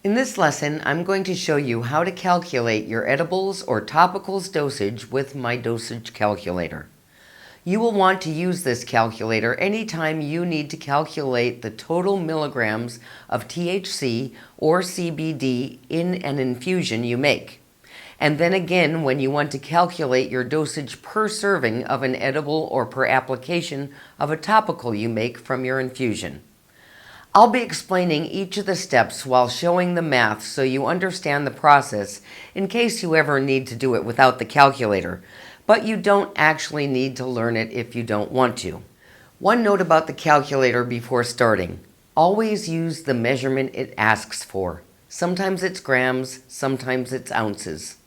In this lesson, I'm going to show you how to calculate your edibles or topicals dosage with my dosage calculator. You will want to use this calculator anytime you need to calculate the total milligrams of THC or CBD in an infusion you make. And then again when you want to calculate your dosage per serving of an edible or per application of a topical you make from your infusion. I'll be explaining each of the steps while showing the math so you understand the process in case you ever need to do it without the calculator, but you don't actually need to learn it if you don't want to. One note about the calculator before starting: always use the measurement it asks for. Sometimes it's grams, sometimes it's ounces.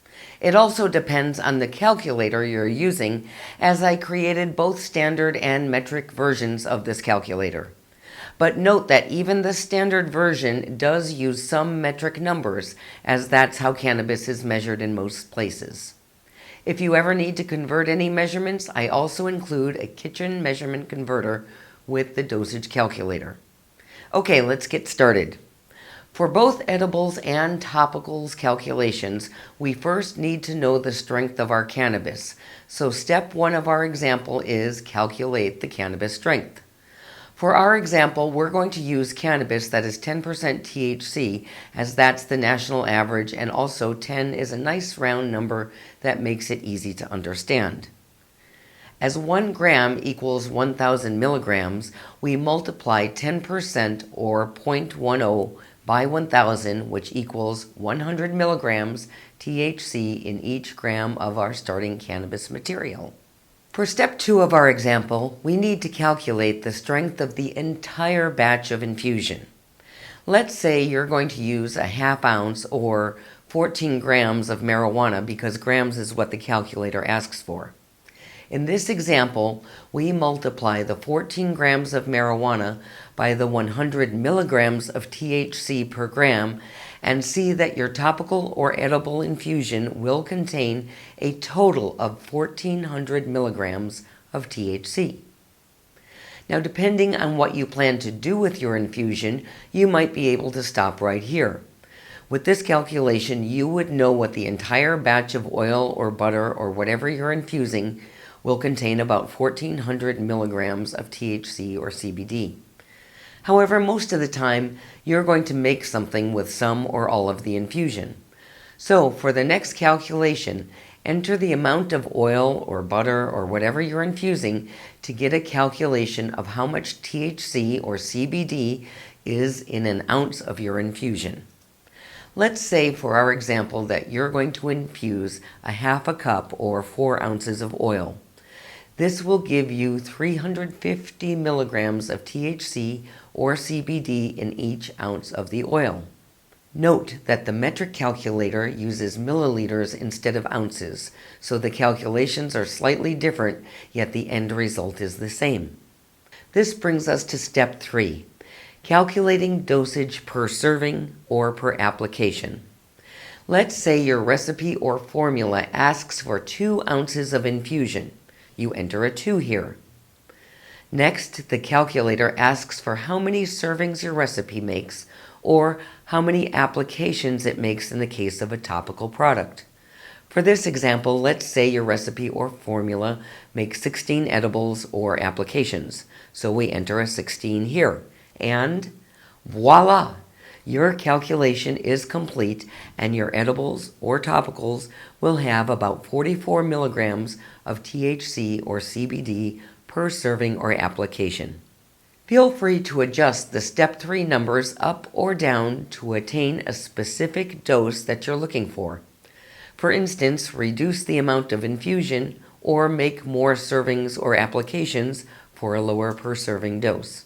It also depends on the calculator you're using, as I created both standard and metric versions of this calculator. But note that even the standard version does use some metric numbers, as that's how cannabis is measured in most places. If you ever need to convert any measurements, I also include a kitchen measurement converter with the dosage calculator. Okay, let's get started. For both edibles and topicals calculations, we first need to know the strength of our cannabis. So step 1 of our example is calculate the cannabis strength. For our example, we're going to use cannabis that is 10% THC, as that's the national average, and also 10 is a nice round number that makes it easy to understand. As 1 gram equals 1,000 milligrams, we multiply 10% or 0.10 by 1,000, which equals 100 milligrams THC in each gram of our starting cannabis material. For step 2 of our example, we need to calculate the strength of the entire batch of infusion. Let's say you're going to use a half ounce or 14 grams of marijuana, because grams is what the calculator asks for. In this example, we multiply the 14 grams of marijuana by the 100 milligrams of THC per gram and see that your topical or edible infusion will contain a total of 1,400 milligrams of THC. Now, depending on what you plan to do with your infusion, you might be able to stop right here. With this calculation, you would know what the entire batch of oil or butter or whatever you're infusing will contain about 1,400 milligrams of THC or CBD. However, most of the time, you're going to make something with some or all of the infusion. So, for the next calculation, enter the amount of oil or butter or whatever you're infusing to get a calculation of how much THC or CBD is in an ounce of your infusion. Let's say for our example that you're going to infuse a half a cup or 4 ounces of oil. This will give you 350 milligrams of THC or CBD in each ounce of the oil. Note that the metric calculator uses milliliters instead of ounces, so the calculations are slightly different, yet the end result is the same. This brings us to step 3, calculating dosage per serving or per application. Let's say your recipe or formula asks for 2 ounces of infusion. You enter a 2 here. Next, the calculator asks for how many servings your recipe makes, or how many applications it makes in the case of a topical product. For this example, let's say your recipe or formula makes 16 edibles or applications. So we enter a 16 here. And voila! Your calculation is complete, and your edibles or topicals will have about 44 milligrams of THC or CBD per serving or application. Feel free to adjust the step 3 numbers up or down to attain a specific dose that you're looking for. For instance, reduce the amount of infusion or make more servings or applications for a lower per serving dose.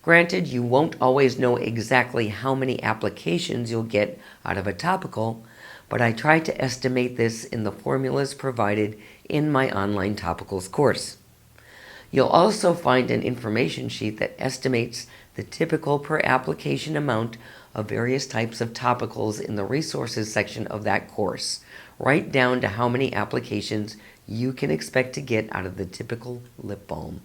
Granted, you won't always know exactly how many applications you'll get out of a topical, but I try to estimate this in the formulas provided in my online topicals course. You'll also find an information sheet that estimates the typical per application amount of various types of topicals in the resources section of that course, right down to how many applications you can expect to get out of the typical lip balm.